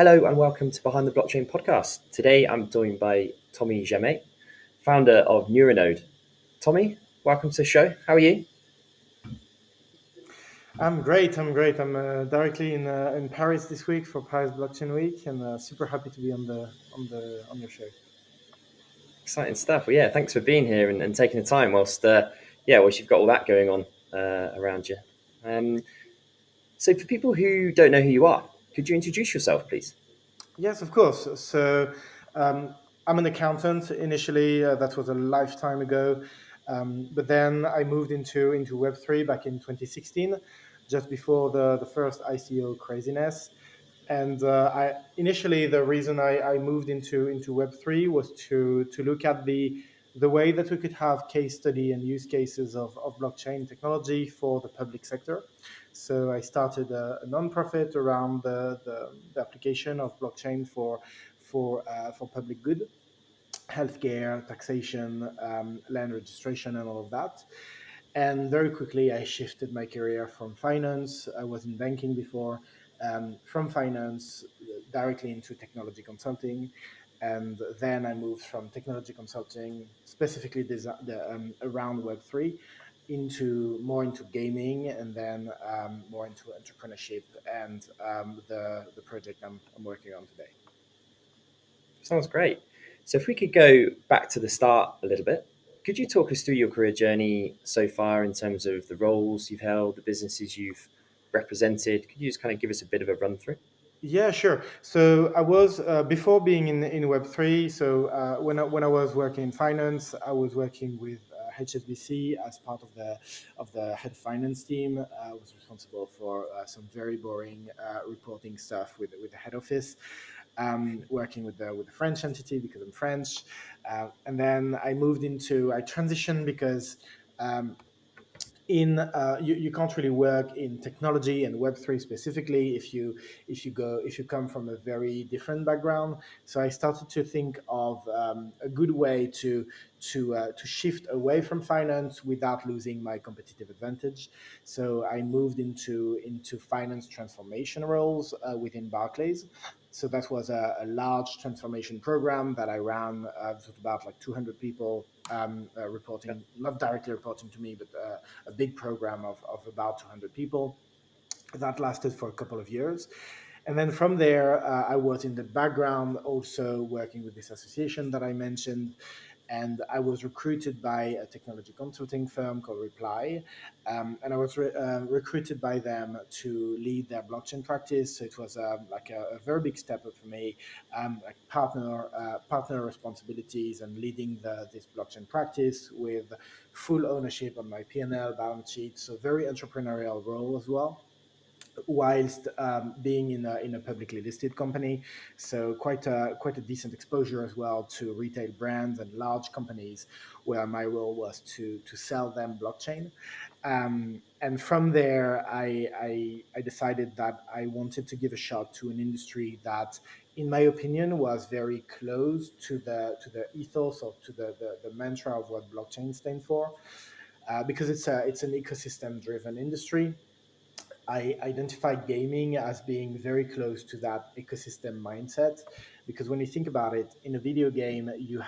Hello and welcome to Behind the Blockchain podcast. Today I'm joined by Tommy Jamet, founder of NeuraNode. Tommy, welcome to the show. How are you? I'm great. I'm great. I'm directly in Paris this week for Paris Blockchain Week, and super happy to be on your show. Exciting stuff. Well, yeah, thanks for being here and taking the time whilst you've got all that going on around you. Um, so for people who don't know who you are, could you introduce yourself, please? Yes, of course. So um, I'm an accountant initially. That was a lifetime ago, but then I moved into Web3 back in 2016, just before the first ICO craziness. And I initially the reason I moved into Web3 was to look at the way that we could have case study and use cases of blockchain technology for the public sector. So I started a nonprofit around the application of blockchain for public good, healthcare, taxation, land registration, and all of that. And very quickly, I shifted my career from finance. I was in banking before, from finance directly into technology consulting. And then I moved from technology consulting, specifically around Web3, into gaming, and then more into entrepreneurship and the project I'm working on today. Sounds great. So if we could go back to the start a little bit, could you talk us through your career journey so far in terms of the roles you've held, the businesses you've represented? Could you just kind of give us a bit of a run through? Yeah, sure. So I was before being in Web3. So when I was working in finance, I was working with HSBC as part of the head finance team. I was responsible for some very boring reporting stuff with the head office, working with the French entity because I'm French, and then I transitioned because. You can't really work in technology and Web3 specifically if you come from a very different background. So I started to think of a good way to shift away from finance without losing my competitive advantage. So I moved into finance transformation roles within Barclays. So that was a large transformation program that I ran with about like 200 people, reporting, not directly reporting to me, but a big program of about 200 people that lasted for a couple of years. And then from there, I was in the background also working with this association that I mentioned. And I was recruited by a technology consulting firm called Reply. And I was recruited by them to lead their blockchain practice. So it was like a very big step up for me, like partner responsibilities and leading this blockchain practice with full ownership on my P&L balance sheet. So very entrepreneurial role as well, whilst being in a publicly listed company. So quite a decent exposure as well to retail brands and large companies, where my role was to sell them blockchain. And from there, I decided that I wanted to give a shot to an industry that, in my opinion, was very close to the ethos or to the mantra of what blockchain stands for, because it's an ecosystem driven industry. I identify gaming as being very close to that ecosystem mindset, because when you think about it, in a video game, you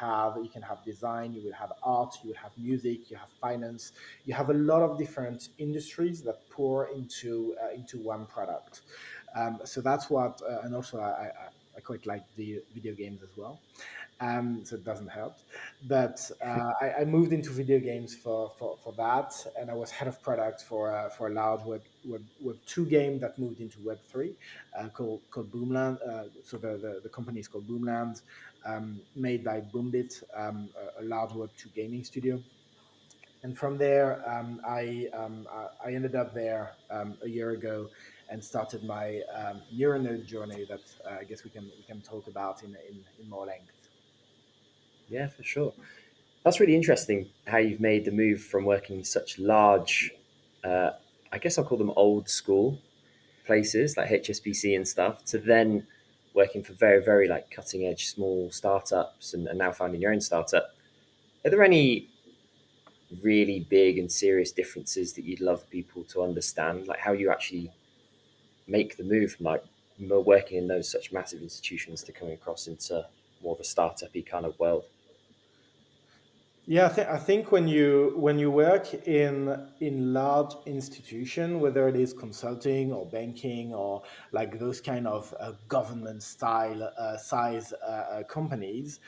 can have design, you will have art, you will have music, you have finance, you have a lot of different industries that pour into one product. So that's what, and also I quite like the video games as well, so it doesn't help. But I moved into video games for that, and I was head of product for a large Web 2 game that moved into Web 3, called Boomland. So the company is called Boomland, made by Boombit, a large Web 2 gaming studio. And from there, I ended up there a year ago and started my NeuraNode journey that I guess we can talk about in more length. Yeah, for sure. That's really interesting how you've made the move from working in such large, uh, I guess I'll call them old school places like HSBC and stuff, to then working for very, very like cutting edge small startups and now founding your own startup. Are there any really big and serious differences that you'd love people to understand, like how you actually make the move from like working in those such massive institutions to coming across into more of a startup-y kind of world? Yeah, I think when you work in large institution, whether it is consulting or banking or like those kind of government style size companies,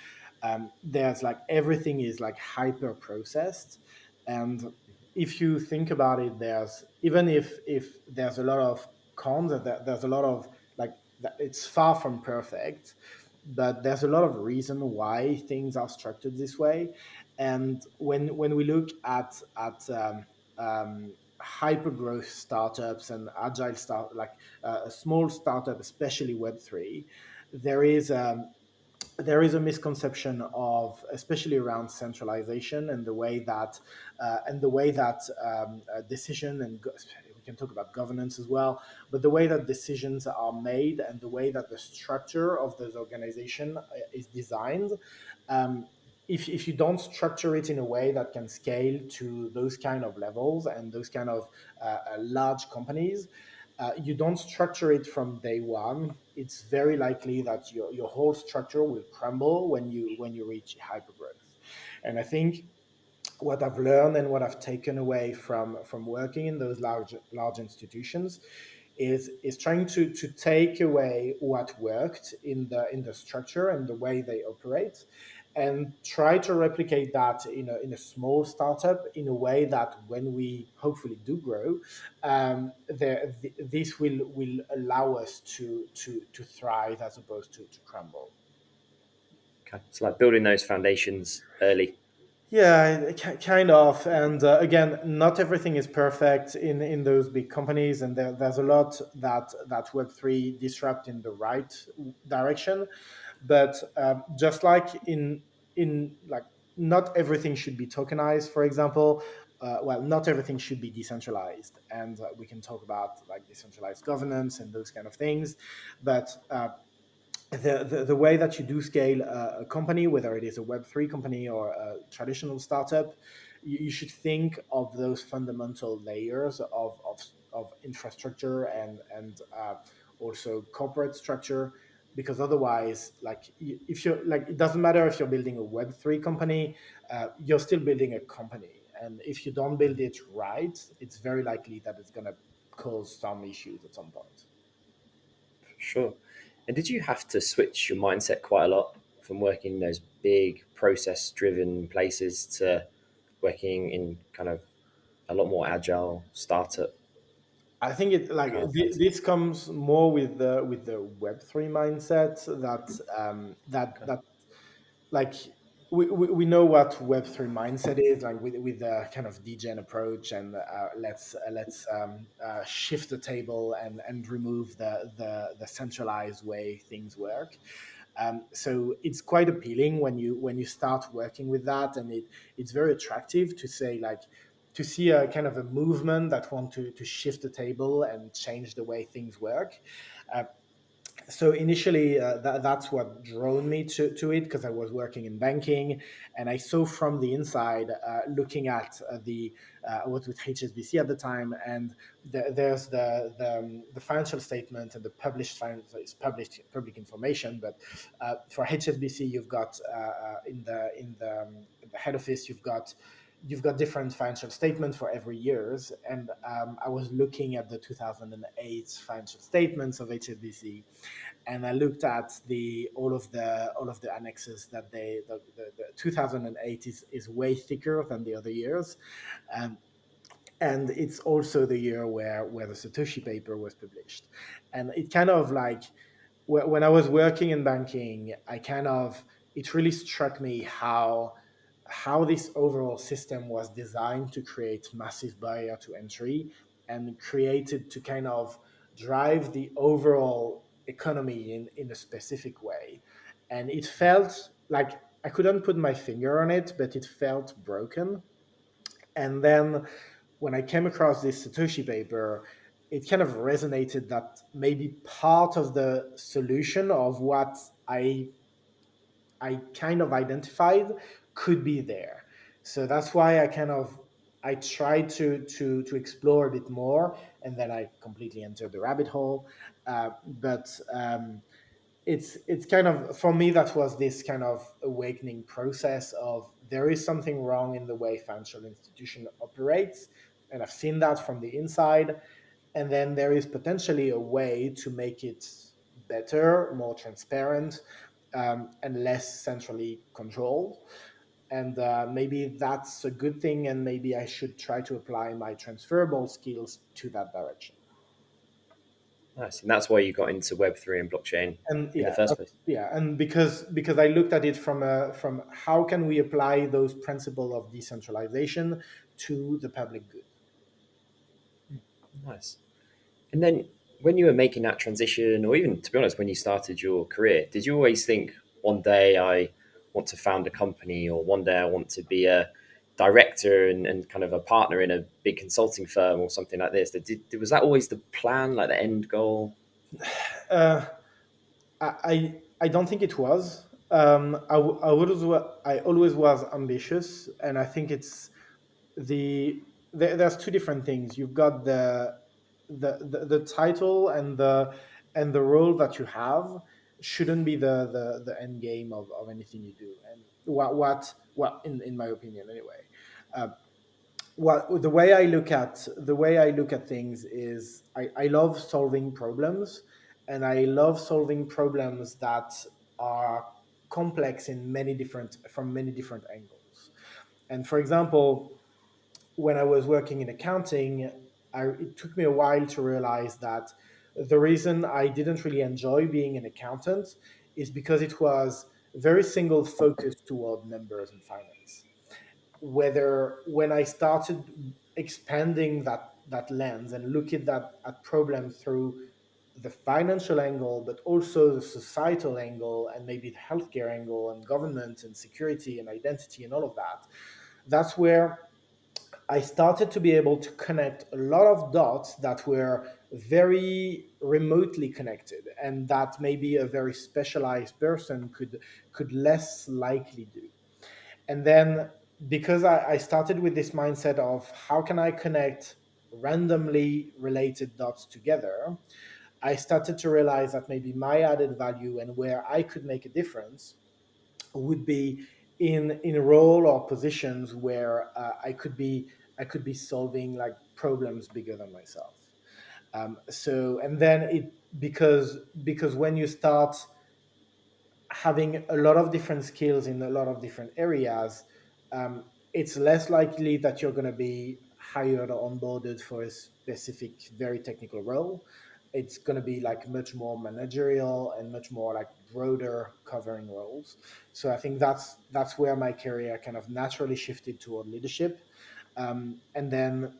there's like everything is like hyper processed, and if you think about it, there's even if there's a lot of cons, there's a lot of like it's far from perfect, but there's a lot of reason why things are structured this way. And when we look at hyper growth startups and agile start like a small startup, especially Web3, there is there is a misconception of, especially around centralization and the way that decision and we can talk about governance as well, but the way that decisions are made and the way that the structure of those organization is designed. um, if you don't structure it in a way that can scale to those kind of levels and those kind of large companies, you don't structure it from day one, it's very likely that your whole structure will crumble when you reach hypergrowth. And I think what I've learned and what I've taken away from working in those large institutions is trying to take away what worked in the structure and the way they operate, and try to replicate that in a small startup in a way that when we hopefully do grow, this will allow us to thrive as opposed to crumble. Okay. It's like building those foundations early. Yeah, kind of. And again, not everything is perfect in those big companies, and there's a lot that Web3 disrupt in the right direction. But just like in like not everything should be tokenized, for example. Well, not everything should be decentralized, and we can talk about like decentralized governance and those kind of things. But the way that you do scale a company, whether it is a Web3 company or a traditional startup, you should think of those fundamental layers of infrastructure and also corporate structure. Because otherwise, like if you're like, it doesn't matter if you're building a Web3 company, you're still building a company. And if you don't build it right, it's very likely that it's going to cause some issues at some point. Sure. And did you have to switch your mindset quite a lot from working in those big process driven places to working in kind of a lot more agile startup I think it like kind of places? this comes more with the Web3 mindset that Okay. that like we know what Web3 mindset is, like with the kind of degen approach, and let's shift the table and remove the centralized way things work. So it's quite appealing when you start working with that, and it's very attractive to say like to see a kind of a movement that want to shift the table and change the way things work. Uh, so initially, that's what drew me to it, because I was working in banking and I saw from the inside, looking at I was with HSBC at the time, and there's the financial statement and the published it's published public information. But for HSBC, you've got in the head office, you've got different financial statements for every years. And I was looking at the 2008 financial statements of HSBC, and I looked at the all of the annexes that the 2008 is way thicker than the other years. Um, and it's also the year where the Satoshi paper was published. And it kind of like when I was working in banking, I kind of it really struck me how this overall system was designed to create massive barrier to entry and created to kind of drive the overall economy in a specific way. And it felt like I couldn't put my finger on it, but it felt broken. And then when I came across this Satoshi paper, it kind of resonated that maybe part of the solution of what I kind of identified could be there. So that's why I kind of I tried to explore a bit more, and then I completely entered the rabbit hole. But it's kind of, for me, that was this kind of awakening process of there is something wrong in the way financial institution operates, and I've seen that from the inside. And then there is potentially a way to make it better, more transparent, and less centrally controlled. And maybe that's a good thing, and maybe I should try to apply my transferable skills to that direction. Nice. And that's why you got into Web3 and blockchain And in the yeah, first place. yeah, and because I looked at it from how can we apply those principles of decentralization to the public good. Nice. And then when you were making that transition, or even to be honest, when you started your career, did you always think one day I want to found a company, or one day I want to be a director and kind of a partner in a big consulting firm or something like this? Was that always the plan, like the end goal? Uh, I don't think it was. I always was ambitious, and I think it's there's two different things. You've got the title and the role that you have shouldn't be the end game of anything you do. And what in my opinion anyway. Uh, well, the way I look at things is I love solving problems, and I love solving problems that are complex in many different from many different angles. And for example, when I was working in accounting, it took me a while to realize that the reason I didn't really enjoy being an accountant is because it was very single focused toward numbers and finance. Whether when I started expanding that lens and look at problems through the financial angle, but also the societal angle, and maybe the healthcare angle, and government and security and identity and all of that, that's where I started to be able to connect a lot of dots that were very remotely connected, and that maybe a very specialized person could less likely do. And then because I started with this mindset of how can I connect randomly related dots together, I started to realize that maybe my added value and where I could make a difference would be in a role or positions where I could be solving like problems bigger than myself. So and then it because when you start having a lot of different skills in a lot of different areas, it's less likely that you're going to be hired or onboarded for a specific, very technical role. It's going to be like much more managerial and much more like broader covering roles. So I think that's where my career kind of naturally shifted toward leadership. And then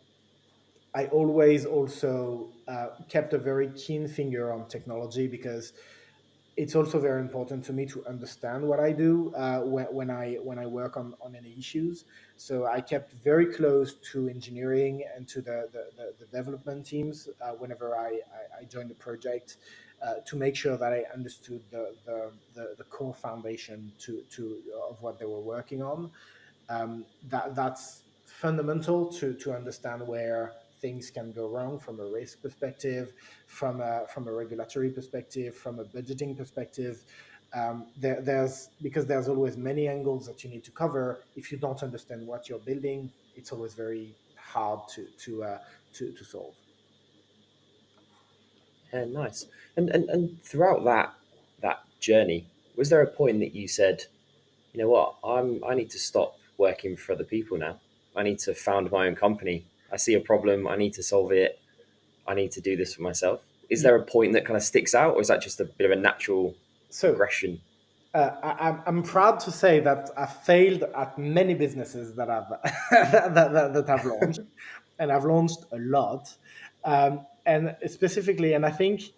I always also kept a very keen finger on technology because it's also very important to me to understand what I do when I work on any issues. So I kept very close to engineering and to the development teams whenever I joined the project to make sure that I understood the core foundation to of what they were working on. That's fundamental to understand where things can go wrong from a risk perspective, from a regulatory perspective, from a budgeting perspective. There's because there's always many angles that you need to cover. If you don't understand what you're building, it's always very hard to solve. Yeah, nice. And throughout that journey, was there a point that you said, you know what, I need to stop working for other people now. I need to found my own company. I see a problem, I need to solve it. I need to do this for myself. Is Yeah. there a point that kind of sticks out, or is that just a bit of a natural So progression? I'm proud to say that I've failed at many businesses that I've that I've launched, and I've launched a lot. And specifically, and I think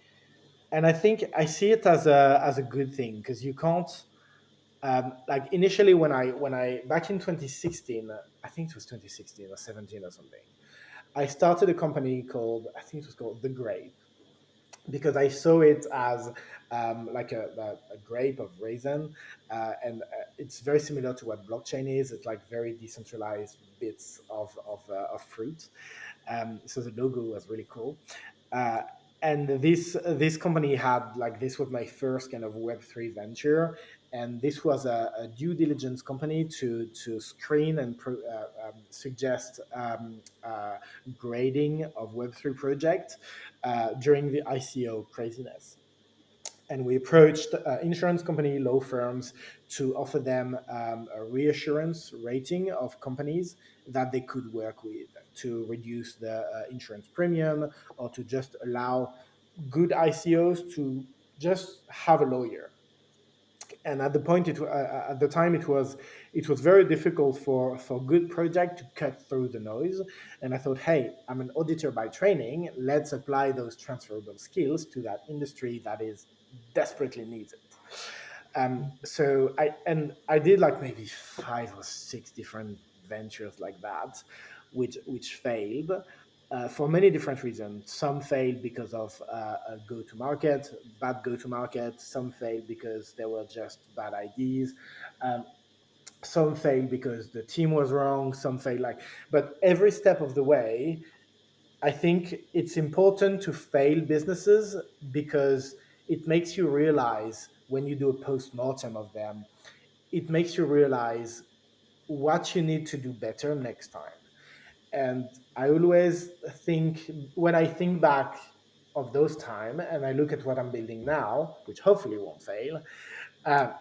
I see it as a good thing because you can't like initially when I back in 2016, I think it was 2016 or 17 or something. I started a company called I think it was called The Grape, because I saw it as like a grape of raisin, and it's very similar to what blockchain is. It's like very decentralized bits of fruit. So the logo was really cool. Uh, and this company had, like, this was my first kind of Web3 venture, and this was a due diligence company to screen and suggest grading of Web3 projects during the ICO craziness. And we approached insurance company, law firms, to offer them a reassurance rating of companies that they could work with to reduce the insurance premium, or to just allow good ICOs to just have a lawyer. And at the point at the time, it was very difficult for good project to cut through the noise. And I thought, hey, I'm an auditor by training, let's apply those transferable skills to that industry that is desperately needs it. So I did like maybe 5 or 6 different ventures like that, which failed for many different reasons. Some failed because of a go-to-market, bad go-to-market. Some failed because they were just bad ideas. Um, some failed because the team was wrong. Some failed but every step of the way, I think it's important to fail businesses, because it makes you realize, when you do a post-mortem of them, it makes you realize what you need to do better next time. And I always think, when I think back of those time and I look at what I'm building now, which hopefully won't fail, uh,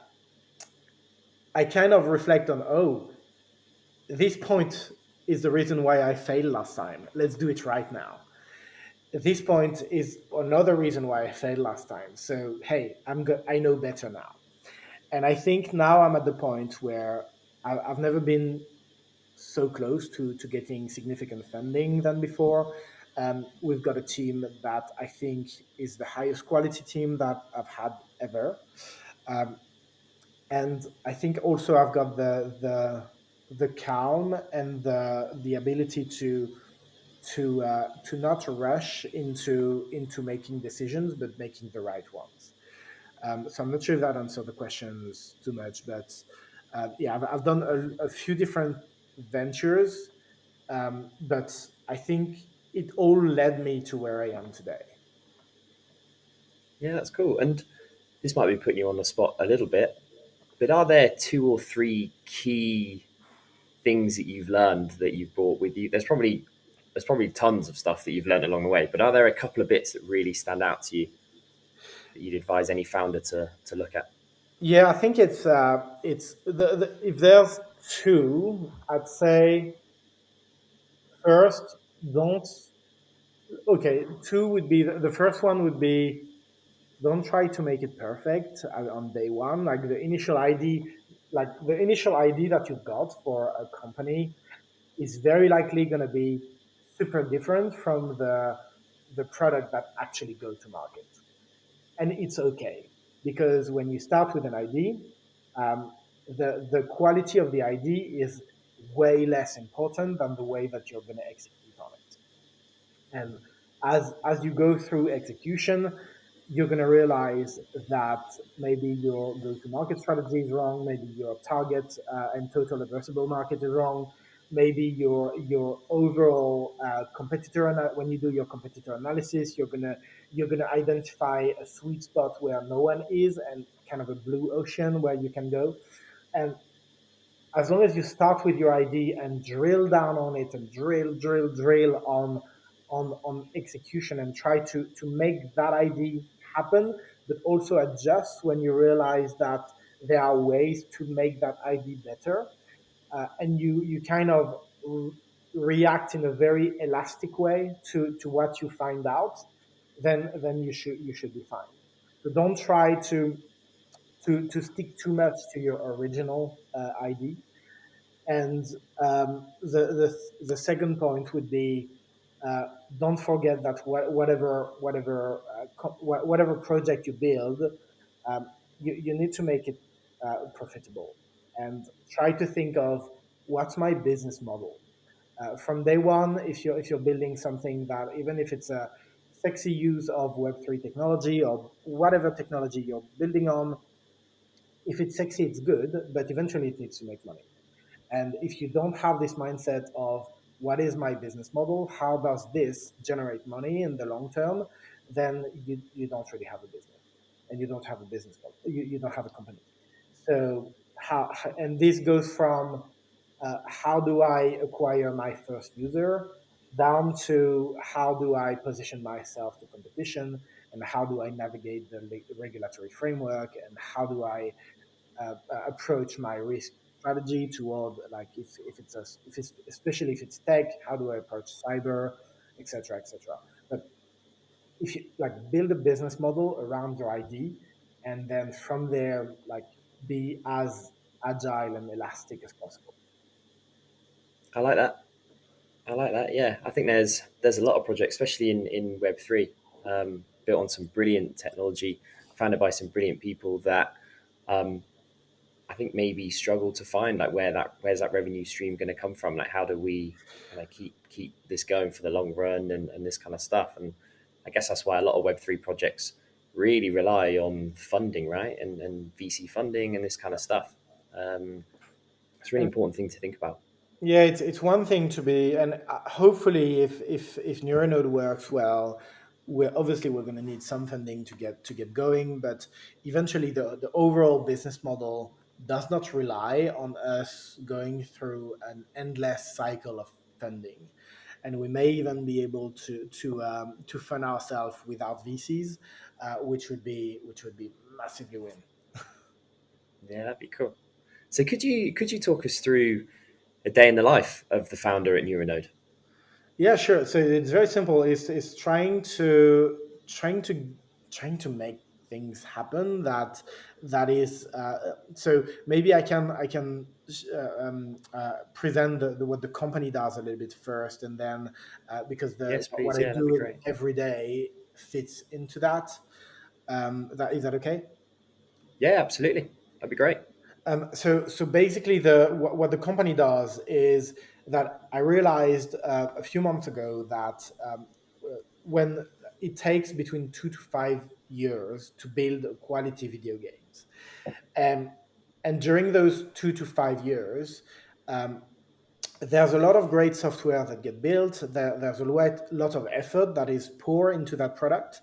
I kind of reflect on, oh, this point is the reason why I failed last time. Let's do it right now. This point is another reason why I failed last time. So hey, I know better now. And I think now I'm at the point where I've never been so close to getting significant funding than before. We've got a team that I think is the highest quality team that I've had ever. Um, and I think also I've got the calm and the ability to not rush into making decisions, but making the right ones. So I'm not sure if that answered the questions too much, but yeah, I've done a few different ventures, but I think it all led me to where I am today. Yeah, that's cool. And this might be putting you on the spot a little bit, but are there two or three key things that you've learned that you've brought with you? There's probably tons of stuff that you've learned along the way, but are there a couple of bits that really stand out to you that you'd advise any founder to look at? Yeah, I think it's if there's two, I'd say first, don't. Okay, two would be the first one would be, don't try to make it perfect on day one. Like the initial ID that you've got for a company is very likely going to be super different from the product that actually go to market. And it's okay, because when you start with an ID, the quality of the ID is way less important than the way that you're going to execute on it. And as you go through execution, you're going to realize that maybe your go-to-market strategy is wrong, maybe your target and total addressable market is wrong, maybe your overall competitor. When you do your competitor analysis, you're gonna identify a sweet spot where no one is, and kind of a blue ocean where you can go. And as long as you start with your ID and drill down on it, and drill on execution, and try to make that ID happen, but also adjust when you realize that there are ways to make that ID better, and you kind of react in a very elastic way to what you find out, then you should be fine. So don't try to stick too much to your original ID. And the second point would be, uh, don't forget that whatever project you build, you need to make it profitable, and try to think of, what's my business model from day one. If you're building something that, even if it's a sexy use of Web3 technology or whatever technology you're building on. If it's sexy, it's good, but eventually it needs to make money. And if you don't have this mindset of what is my business model, how does this generate money in the long term, then you don't really have a business, and you don't have a business model. You don't have a company. So and this goes from how do I acquire my first user down to how do I position myself to competition, and how do I navigate the regulatory framework, and how do I approach my risk strategy toward, like, if it's especially if it's tech, how do I approach cyber, etc., etc. But if you like build a business model around your ID, and then from there, like, be as agile and elastic as possible. I like that. I like that. Yeah, I think there's a lot of projects, especially in Web3, built on some brilliant technology, founded by some brilliant people that um, I think maybe struggle to find like where's that revenue stream going to come from? Like how do we kind of keep this going for the long run and this kind of stuff? And I guess that's why a lot of Web3 projects really rely on funding, right? And VC funding and this kind of stuff. It's a really And important thing to think about. yeah, it's one thing to be, and hopefully, if NeuraNode works well, we're going to need some funding to get going. But eventually, the overall business model does not rely on us going through an endless cycle of funding, and we may even be able to fund ourselves without VCs, which would be massively win. Yeah, that'd be cool. So could you talk us through a day in the life of the founder at NeuraNode? Yeah, sure. So it's very simple. It's trying to trying to make things happen. That is. So maybe I can present what the company does a little bit first, and then because the Yes, what please. I Yeah, that'd be do great. every day fits into that. That is that okay? Yeah, absolutely. That'd be great. So basically, what the company does is that I realized a few months ago that when it takes between 2 to 5 years to build quality video games, um, and during those 2 to 5 years, um, there's a lot of great software that get built. There's a lot of effort that is poured into that product,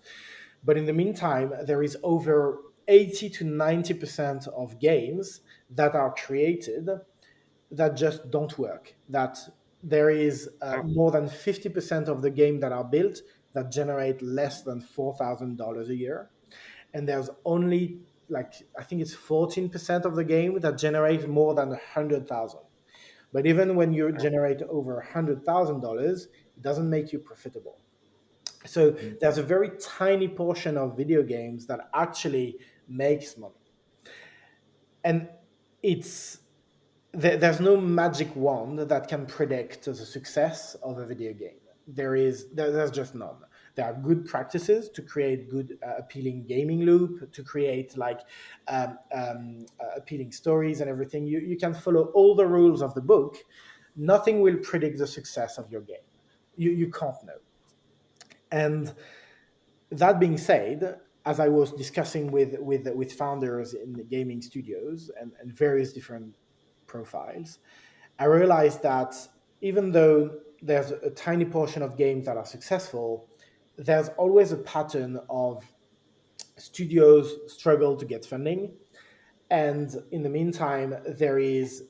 but in the meantime, there is over 80 to 90% of games that are created that just don't work. That there is Wow. more than 50% of the game that are built that generate less than $4,000 a year. And there's only, like, I think it's 14% of the game that generate more than 100,000. But even when you Wow. generate over $100,000, it doesn't make you profitable. So Mm. there's a very tiny portion of video games that actually makes money. And it's there's no magic wand that can predict the success of a video game. There's just none. There are good practices to create good, appealing gaming loop, to create like appealing stories and everything. You can follow all the rules of the book. Nothing will predict the success of your game. You can't know. And that being said, as I was discussing with founders in the gaming studios and various different profiles, I realized that even though there's a tiny portion of games that are successful, there's always a pattern of studios struggle to get funding. And in the meantime, there is,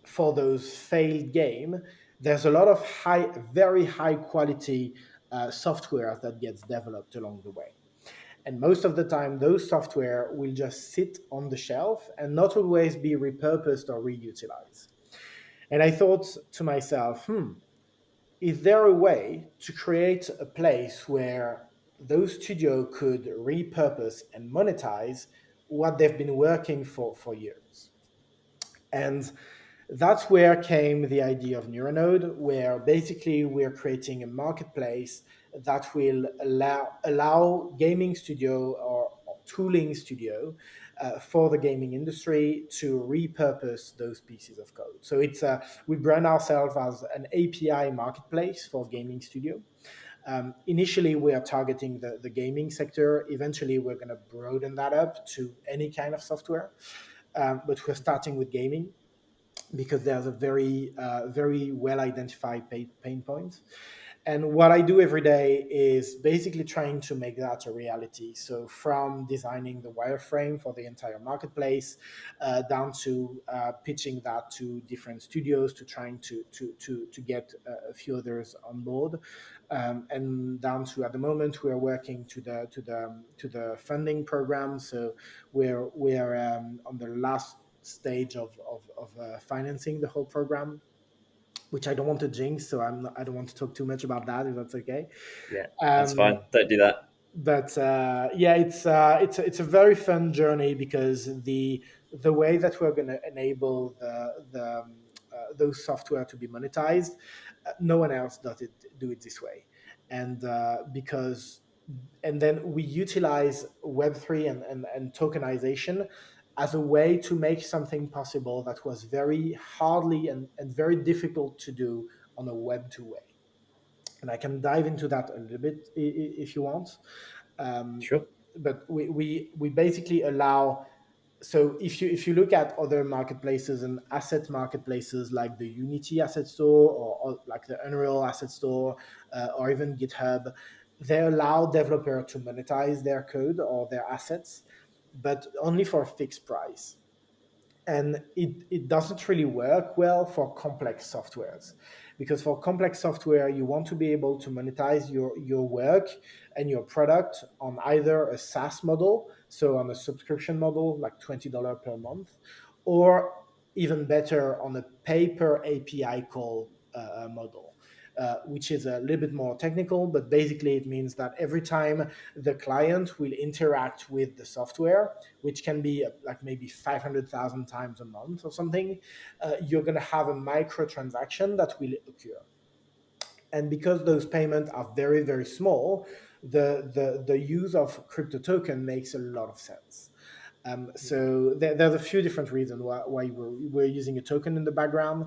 for those failed game, there's a lot of very high quality software that gets developed along the way. And most of the time, those software will just sit on the shelf and not always be repurposed or reutilized. And I thought to myself, is there a way to create a place where those studios could repurpose and monetize what they've been working for years? And that's where came the idea of NeuraNode, where basically we're creating a marketplace that will allow gaming studio or tooling studio for the gaming industry to repurpose those pieces of code. So we brand ourselves as an API marketplace for gaming studio. Initially, we are targeting the gaming sector. Eventually, we're going to broaden that up to any kind of software. But we're starting with gaming because there's a very well identified pain point. And what I do every day is basically trying to make that a reality. So from designing the wireframe for the entire marketplace, down to pitching that to different studios, to trying to get a few others on board, and down to, at the moment, we're working to the funding program. So we're on the last stage of financing the whole program, which I don't want to jinx, so I don't want to talk too much about that, if that's okay. Yeah, that's Um, fine. Don't do that. but yeah, it's a very fun journey because the way that we're going to enable those software to be monetized, no one else do it this way, and because and then we utilize Web3 and tokenization as a way to make something possible that was very hardly and very difficult to do on a Web2 way. And I can dive into that a little bit if you want. Um, Sure. but we basically allow. So if you look at other marketplaces and asset marketplaces like the Unity Asset Store, or like the Unreal Asset Store, or even GitHub, they allow developer to monetize their code or their assets, but only for a fixed price. And it doesn't really work well for complex softwares, because for complex software you want to be able to monetize your work and your product on either a SaaS model, so on a subscription model like $20 per month, or even better, on a pay per API call model, which is a little bit more technical, but basically it means that every time the client will interact with the software, which can be like maybe 500,000 times a month or something, you're going to have a microtransaction that will occur. And because those payments are very small, the use of crypto token makes a lot of sense. So there's a few different reasons why we're using a token in the background.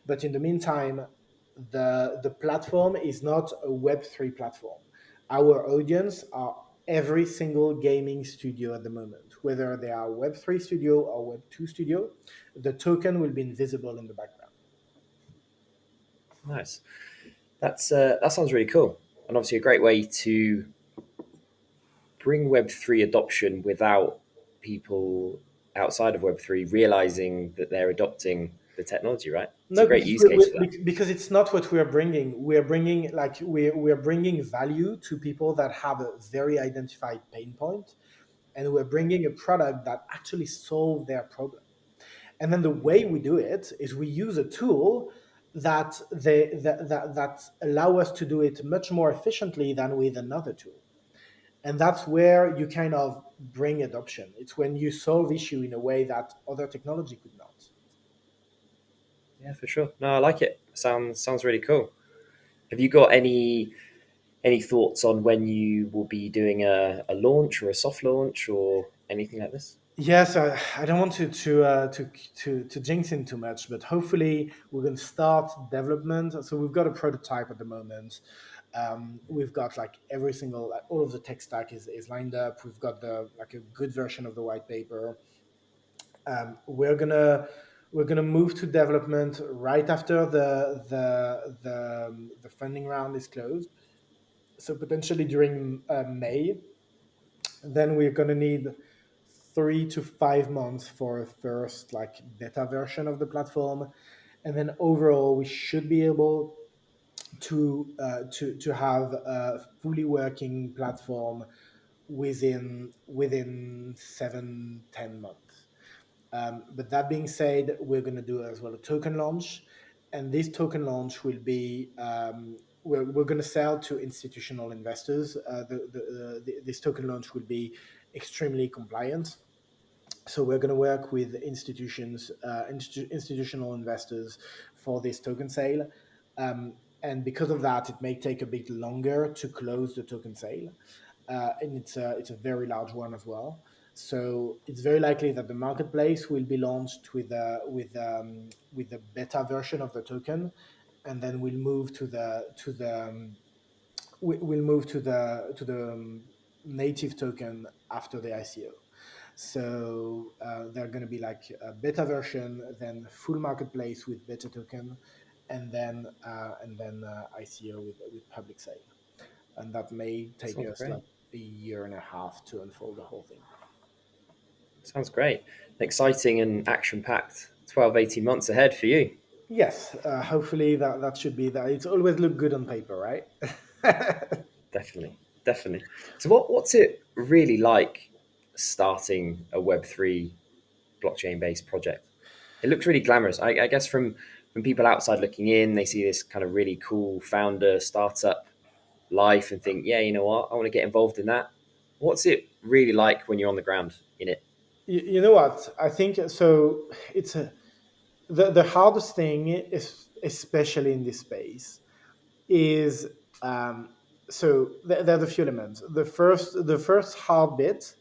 But in the meantime, the platform is not a Web3 platform. Our audience are every single gaming studio at the moment, whether they are Web3 studio or Web2 studio. The token will be invisible in the background. Nice. That sounds really cool, and obviously a great way to bring Web3 adoption without people outside of Web3 realizing that they're adopting the technology. Right? It's a No, great use case for that. because it's not what we are bringing. We are bringing, like, we are bringing value to people that have a very identified pain point, and we're bringing a product that actually solve their problem. And then the way we do it is we use a tool that allow us to do it much more efficiently than with another tool. And that's where you kind of bring adoption. It's when you solve issue in a way that other technology could not. Yeah, for sure. No, I like it. Sounds really cool. Have you got any thoughts on when you will be doing a launch or a soft launch or anything like this? Yes, I don't want to jinx in too much, but hopefully we're going to start development. So we've got a prototype at the moment. We've got like every single, like, all of the tech stack is lined up. We've got the like a good version of the white paper. Um, we're gonna we're gonna move to development right after the funding round is closed. So potentially during May. Then we're going to need 3 to 5 months for a first like beta version of the platform, and then overall we should be able to have a fully working platform within 7-10 months. But that being said, we're going to do as well a token launch, and this token launch will be we're going to sell to institutional investors. This token launch will be extremely compliant. So we're going to work with institutional investors for this token sale. And because of that, it may take a bit longer to close the token sale, and it's a very large one as well. So it's very likely that the marketplace will be launched with the beta version of the token, and then we'll move to the we'll move to the native token after the ICO. So they're going to be like a beta version, then full marketplace with beta token, and then ICO with public sale. And that may take Sounds us great. like a year and a half to unfold the whole thing. Sounds great. Exciting and action packed 12, 18 months ahead for you. Yes, hopefully that should be that. It's always look good on paper, right? Definitely. Definitely. So, what's it really like starting a Web3 blockchain based project? It looks really glamorous. I guess from people outside looking in, they see this kind of really cool founder startup life and think, yeah, you know what, I want to get involved in that. What's it really like when you're on the ground in it? You know what? I think so. It's a, the hardest thing is, especially in this space, is there are a few elements. The first hard bit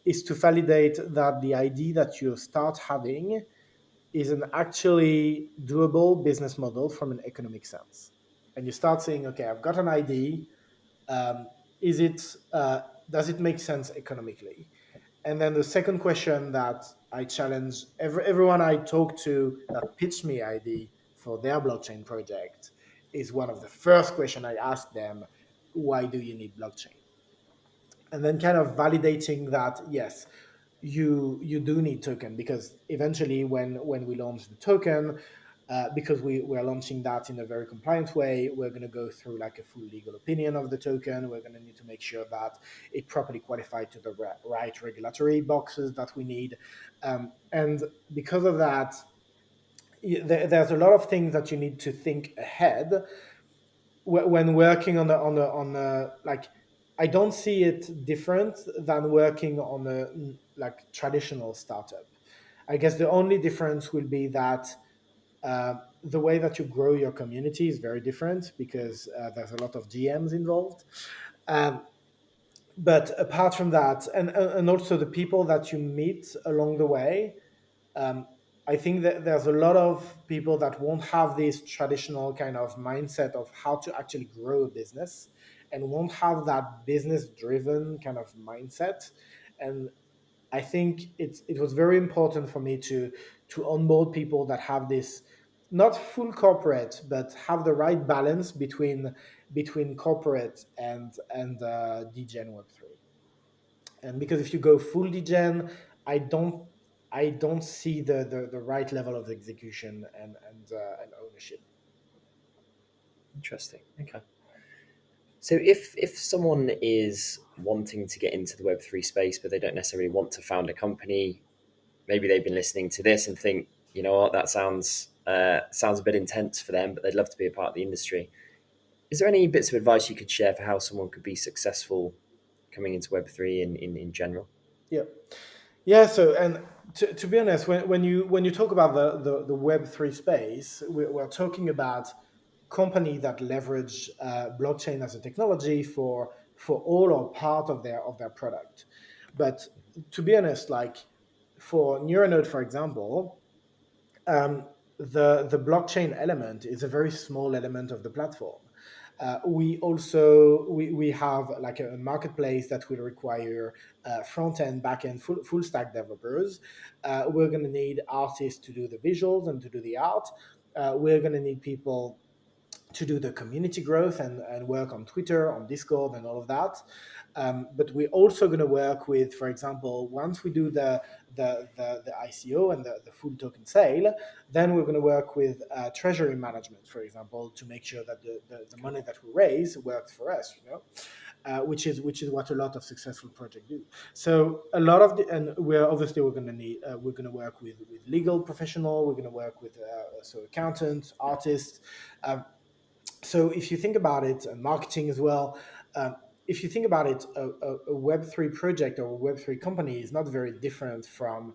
is to validate that the idea that you start having is an actually doable business model from an economic sense. And you start saying, okay, I've got an idea. Um, is it does it make sense economically? And then the second question that I challenge everyone I talk to that pitched me ID for their blockchain project is one of the first question I ask them: why do you need blockchain? And then kind of validating that yes, you do need token, because eventually when we launch the token, because we're launching that in a very compliant way, we're going to go through like a full legal opinion of the token. We're going to need to make sure that it properly qualified to the right regulatory boxes that we need, and because of that, there's a lot of things that you need to think ahead when working on a like. I don't see it different than working on a like traditional startup. I guess the only difference will be that the way that you grow your community is very different, because there's a lot of GMs involved. Um, but apart from that, and also the people that you meet along the way, um, I think that there's a lot of people that won't have this traditional kind of mindset of how to actually grow a business, and won't have that business driven kind of mindset. And I think it was very important for me to onboard people that have this, not full corporate, but have the right balance between corporate and DGen Web3. And because if you go full degen, I don't I don't see the right level of execution and ownership. Interesting. Okay. So if someone is wanting to get into the Web3 space, but they don't necessarily want to found a company, maybe they've been listening to this and think, you know what, that sounds a bit intense for them, but they'd love to be a part of the industry. Is there any bits of advice you could share for how someone could be successful coming into Web3 in general? Yeah, yeah. So, and to be honest, when you talk about the Web3 space, we're talking about company that leverage blockchain as a technology for all or part of their product. But to be honest, like for NeuraNode, for example, the blockchain element is a very small element of the platform. We have like a marketplace that will require front end, back end, full stack developers. We're going to need artists to do the visuals and to do the art. We're going to need people to do the community growth and work on Twitter, on Discord, and all of that. But we're also going to work with, for example, once we do the ICO and the full token sale, then we're going to work with treasury management, for example, to make sure that the money that we raise works for us, which is what a lot of successful projects do. So a lot of and we're going to need we're going to work with legal professional. We're going to work with so accountants, artists. Um, so if you think about it, and marketing as well, if you think about it, a Web3 project or a Web3 company is not very different from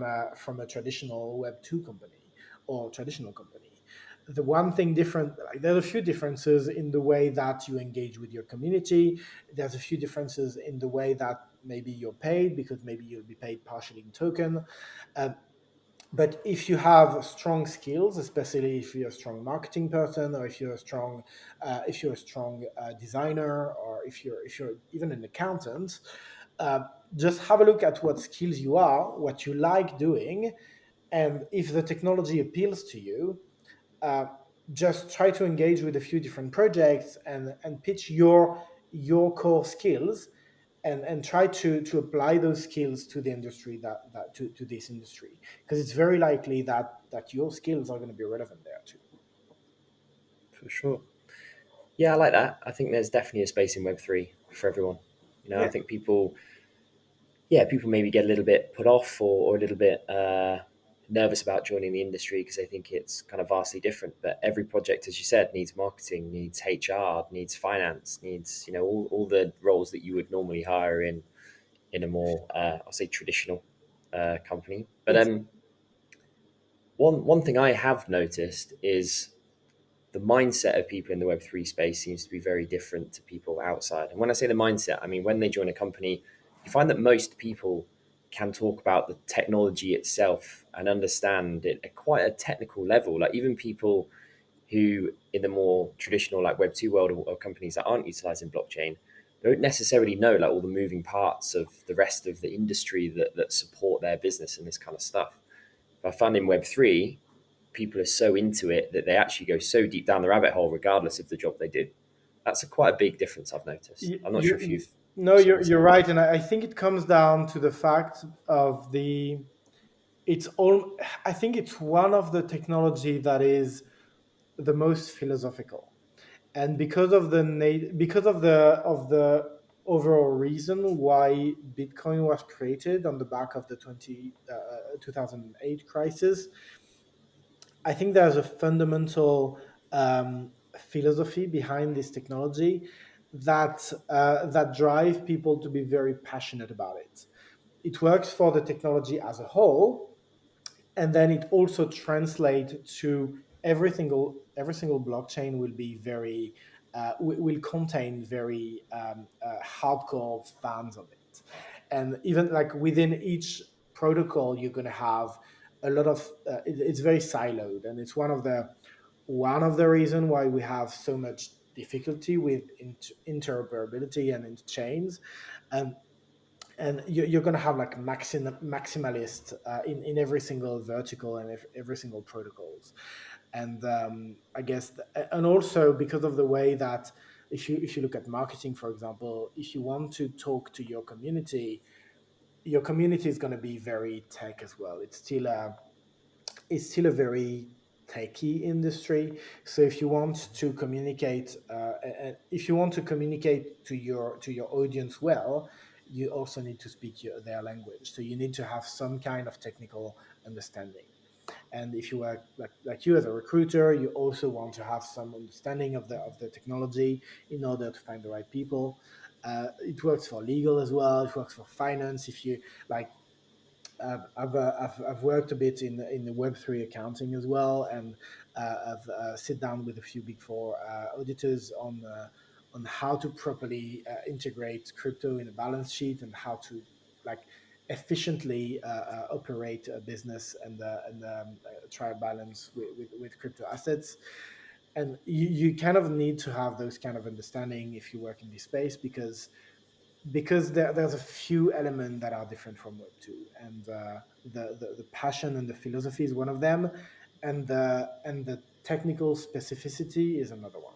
a traditional Web2 company or traditional company. The one thing different, like there are a few differences in the way that you engage with your community. There's a few differences in the way that maybe you're paid, because maybe you'll be paid partially in token. Um, But if you have strong skills, especially if you're a strong marketing person, or if you're a strong designer, or if you're even an accountant, uh, just have a look at what skills you are, what you like doing, and if the technology appeals to you, uh, just try to engage with a few different projects and pitch your core skills, and try to apply those skills to the industry, to this industry, because it's very likely that your skills are going to be relevant there too. For sure. Yeah, I like that. I think there's definitely a space in Web3 for everyone. I Yeah. think people, yeah, people maybe get a little bit put off, or a little bit nervous about joining the industry because they think it's kind of vastly different. But every project, as you said, needs marketing, needs HR, needs finance, needs all the roles that you would normally hire in a more I'll say traditional company. But Ex- one thing I have noticed is the mindset of people in the Web3 space seems to be very different to people outside. And when I say the mindset, I mean when they join a company, you find that most people can talk about the technology itself and understand it at quite a technical level. Like even people who, in the more traditional like Web2 world, or companies that aren't utilizing blockchain, don't necessarily know like all the moving parts of the rest of the industry that support their business and this kind of stuff. But I found in Web3, people are so into it that they actually go so deep down the rabbit hole, regardless of the job they do. That's quite a big difference I've noticed. I'm not sure if you've no, seen the you're same. right, and I think it comes down to the fact of the it's all I think it's one of the technology that is the most philosophical, and because of the overall reason why Bitcoin was created on the back of the 2008 crisis. I think there's a fundamental philosophy behind this technology that drive people to be very passionate about it. It works for the technology as a whole, and then it also translates to every single blockchain will be very will contain very hardcore fans of it, and even like within each protocol you're going to have a lot of it's very siloed, and it's one of the reason why we have so much difficulty with interoperability and interchains. And you're going to have like maximalist in every single vertical and every single protocols. And I guess and also because of the way that if you look at marketing, for example, if you want to talk to your community is going to be very tech as well. It's still a very techy industry. So if you want to communicate to your audience well, you also need to speak their language. So you need to have some kind of technical understanding. And if you work like you as a recruiter, you also want to have some understanding of the technology in order to find the right people. It works for legal as well. It works for finance. If you like I've worked a bit in the Web3 accounting as well, and I've sit down with a few Big Four auditors on how to properly integrate crypto in a balance sheet, and how to like efficiently operate a business and try balance with crypto assets. And you kind of need to have those kind of understanding if you work in this space, because there's a few elements that are different from Web 2, and the passion and the philosophy is one of them, and the technical specificity is another one.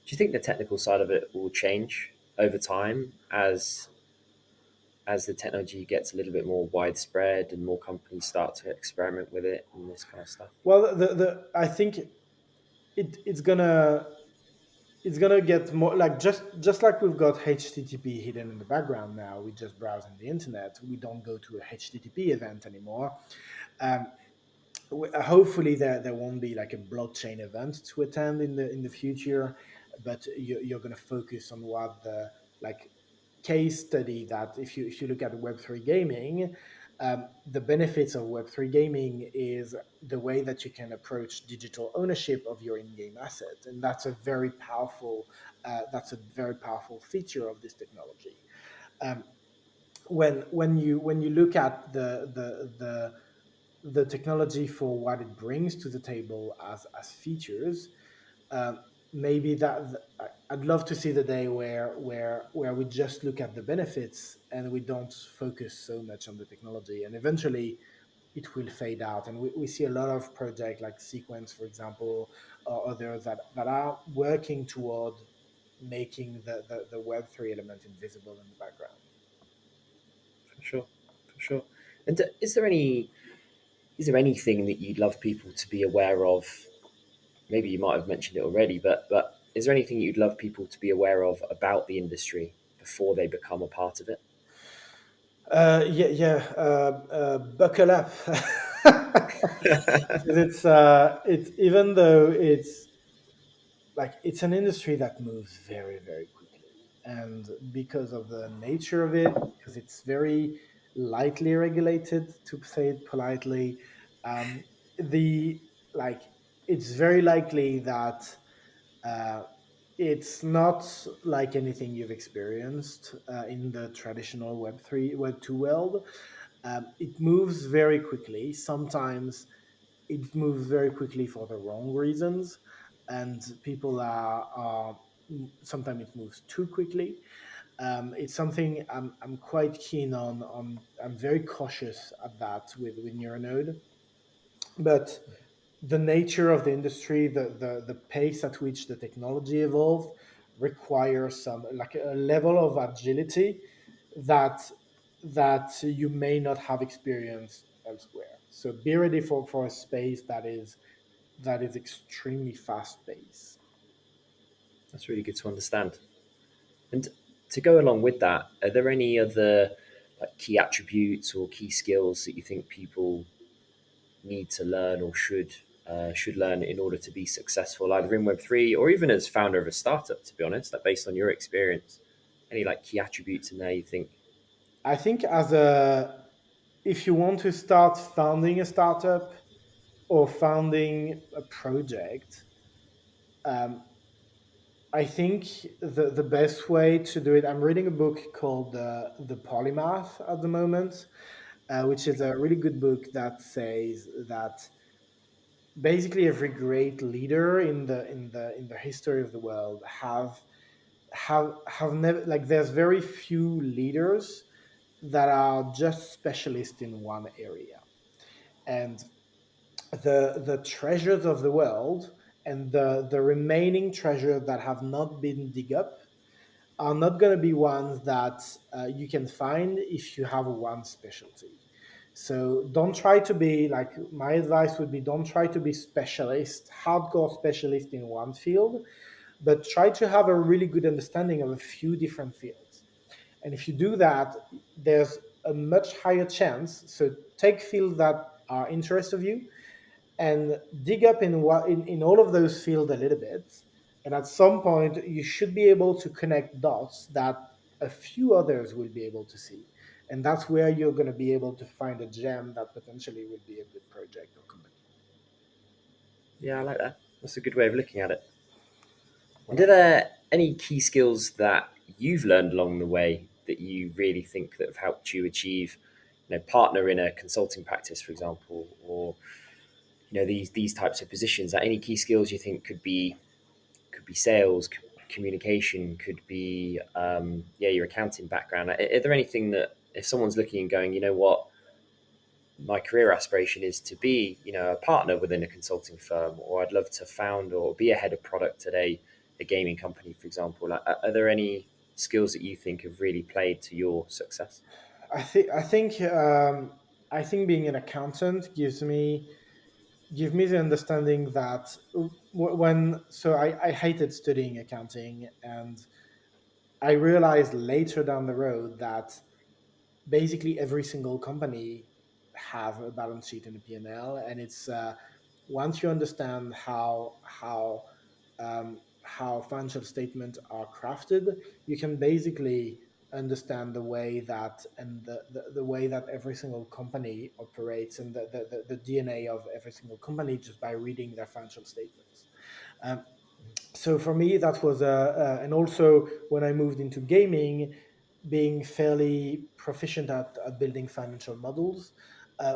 Do you think the technical side of it will change over time as the technology gets a little bit more widespread and more companies start to experiment with it and this kind of stuff? Well, I think it's gonna get more like just like we've got HTTP hidden in the background now. We just browse on the internet. We don't go to a HTTP event anymore. Um, Hopefully there won't be like a blockchain event to attend in the future, but you're going to focus on what the like case study that if you look at Web3 gaming, the benefits of Web3 gaming is the way that you can approach digital ownership of your in-game asset, and that's a very powerful feature of this technology. um, when you look at the technology for what it brings to the table as features, um, maybe I'd love to see the day where we just look at the benefits and we don't focus so much on the technology, and eventually it will fade out. And we see a lot of projects like Sequence, for example, or others that are working toward making the Web3 element invisible in the background. For sure, for sure. And is there anything that you'd love people to be aware of? Maybe you might have mentioned it already, but is there anything you'd love people to be aware of about the industry before they become a part of it? Yeah, yeah. Buckle up. Because it's even though it's an industry that moves very very quickly, and because of the nature of it, because it's very lightly regulated, to say it politely, um, the like it's very likely that uh, it's not like anything you've experienced in the traditional Web3, Web2 world. It moves very quickly. Sometimes it moves very quickly for the wrong reasons, and people are sometimes it moves too quickly. It's something I'm quite keen on. I'm very cautious at that with NeuraNode, but the nature of the industry, the pace at which the technology evolved requires some like a level of agility that you may not have experienced elsewhere. So be ready for a space that is extremely fast paced. That's really good to understand. And to go along with that, are there any other like key attributes or key skills that you think people need to learn or should learn in order to be successful, either in Web3 or even as founder of a startup? To be honest, like based on your experience, any like key attributes in there you think? I think as a if you want to start founding a startup or founding a project, um, I think the best way to do it. I'm reading a book called the Polymath at the moment, which is a really good book that says that basically every great leader in the history of the world have never like there's very few leaders that are just specialists in one area, and the treasures of the world and the remaining treasures that have not been dig up are not going to be ones that you can find if you have one specialty. So don't try to be like my advice would be don't try to be specialist, hardcore specialist in one field, but try to have a really good understanding of a few different fields. And if you do that, there's a much higher chance. So take fields that are interest of you and dig up in all of those fields a little bit, and at some point you should be able to connect dots that a few others will be able to see, and that's where you're going to be able to find a gem that potentially will be a good project or company. Yeah, I like that. That's a good way of looking at it. And are Voilà. there any key skills that you've learned along the way that you really think that have helped you achieve, partner in a consulting practice, for example, or these types of positions? That any key skills you think could be sales, communication, could be your accounting background. Are there anything that if someone's looking and going, you know what, my career aspiration is to be, a partner within a consulting firm, or I'd love to found or be a head of product at a gaming company, for example. Like, are there any skills that you think have really played to your success? I think being an accountant give me the understanding that when so I hated studying accounting, and I realized later down the road that basically every single company have a balance sheet and a P&L, and it's once you understand how financial statements are crafted, you can basically understand the way that and the way that every single company operates, and the DNA of every single company, just by reading their financial statements. So for me that was and also when I moved into gaming, being fairly proficient at building financial models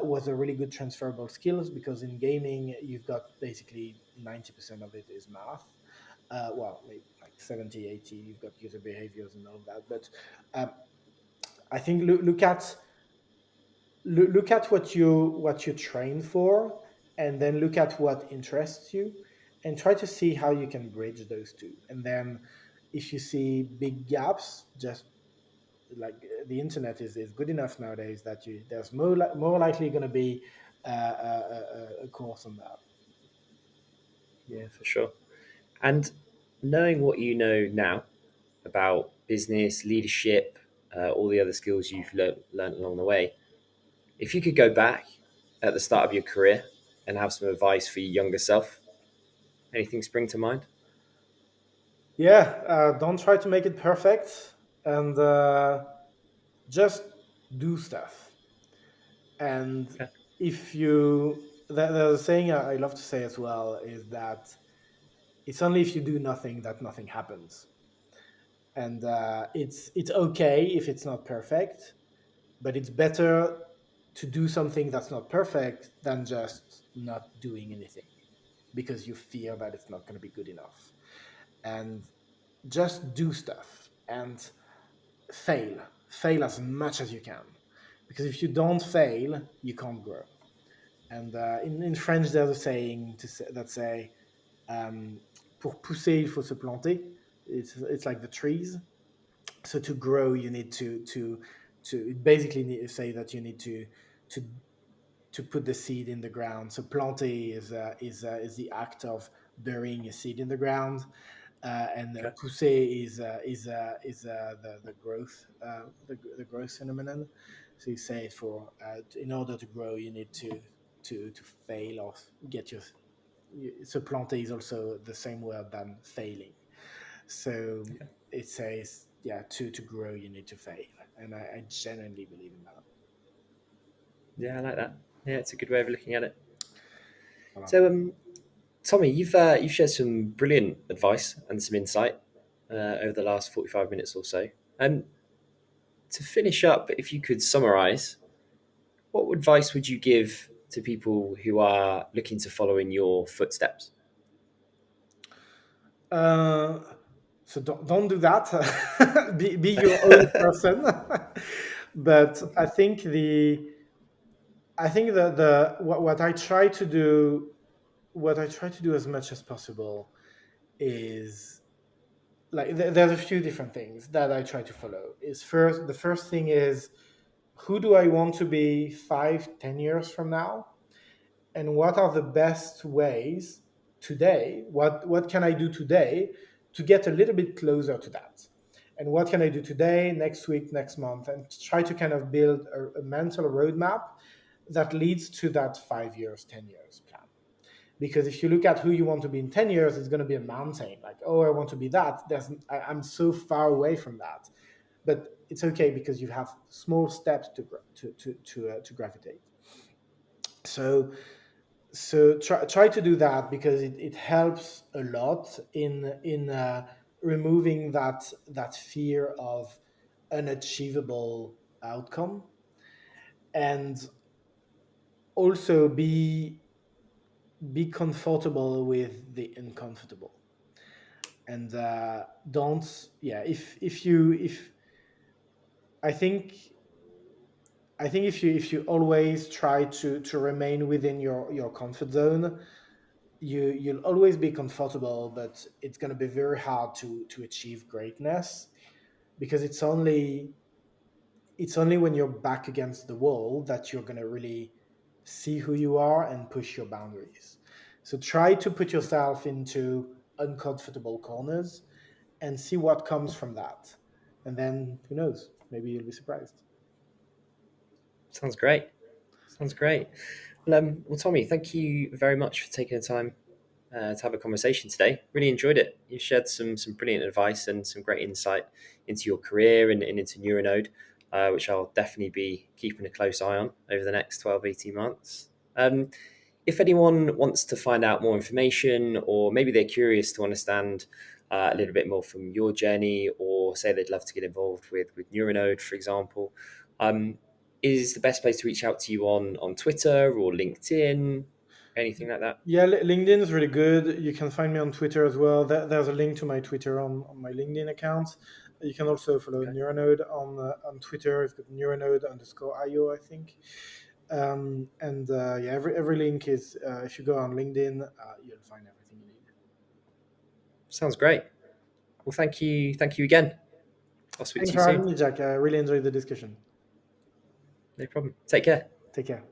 was a really good transferable skills, because in gaming you've got basically 90% of it is math. Well, maybe like 70, 80, you've got user behaviors and all of that. But um, I think look at what you train for, and then look at what interests you, and try to see how you can bridge those two. And then if you see big gaps, just like the internet is good enough nowadays that you there's more likely going to be a course on that. Yeah, for sure. And knowing what you know now about business, leadership, all the other skills you've learned along the way, if you could go back at the start of your career and have some advice for your younger self, anything spring to mind? Yeah, don't try to make it perfect, and just do stuff. And Okay. if you there's a saying I love to say as well, is that it's only if you do nothing that nothing happens. And it's okay if it's not perfect, but it's better to do something that's not perfect than just not doing anything because you fear that it's not going to be good enough. And just do stuff and fail as much as you can, because if you don't fail you can't grow. And in French there's a saying that say, pour pousser il faut se planter. It's like the trees. So to grow you need to basically say that you need to to put the seed in the ground. So planter is the act of burying a seed in the ground, and Okay. pousser is the growth, the growth phenomenon. So you say for in order to grow you need to fail or get your. So planter is also the same word than failing. So Okay. it says, yeah, to grow you need to fail, and I genuinely believe in that. Yeah, I like that. Yeah, it's a good way of looking at it. Voilà. So, Tommy, you've shared some brilliant advice and some insight over the last 45 minutes or so. To finish up, if you could summarize, what advice would you give to people who are looking to follow in your footsteps? Uh, so don't do that. Be your own person. But I think the what I try to do, as much as possible, is like there's a few different things that I try to follow. Is first The first thing is, who do I want to be 5, 10 years from now, and what are the best ways today, what can I do today to get a little bit closer to that, and what can I do today, next week, next month, and try to kind of build a mental roadmap that leads to that 5 years, 10 years plan. Because if you look at who you want to be in 10 years, it's going to be a mountain, like, oh, I want to be that. I'm so far away from that. But it's okay, because you have small steps to gravitate. So try to do that, because it helps a lot in removing that fear of unachievable outcome, and also be comfortable with the uncomfortable. And don't yeah if you if I think if you always try to remain within your comfort zone, you'll always be comfortable, but it's going to be very hard to achieve greatness, because it's only when you're back against the wall that you're going to really see who you are and push your boundaries. So try to put yourself into uncomfortable corners and see what comes from that, and then who knows, maybe you'll be surprised. Sounds great. Sounds great. Well, Tommy, thank you very much for taking the time to have a conversation today. Really enjoyed it. You shared some brilliant advice and some great insight into your career and into NeuraNode, which I'll definitely be keeping a close eye on over the next 12, 18 months. If anyone wants to find out more information, or maybe they're curious to understand a little bit more from your journey, or say they'd love to get involved with NeuraNode, for example, um, is the best place to reach out to you on Twitter or LinkedIn, anything like that? Yeah, LinkedIn is really good. You can find me on Twitter as well. There's a link to my Twitter on my LinkedIn account. You can also follow Okay. NeuraNode on Twitter. It's got NeuraNode_IO, I think. And yeah, every link is if you go on LinkedIn, you'll find everything you need. Sounds great. Well, thank you again. I'll speak Thanks to you for having soon. me, Jack. I really enjoyed the discussion. No problem. Take care. Take care.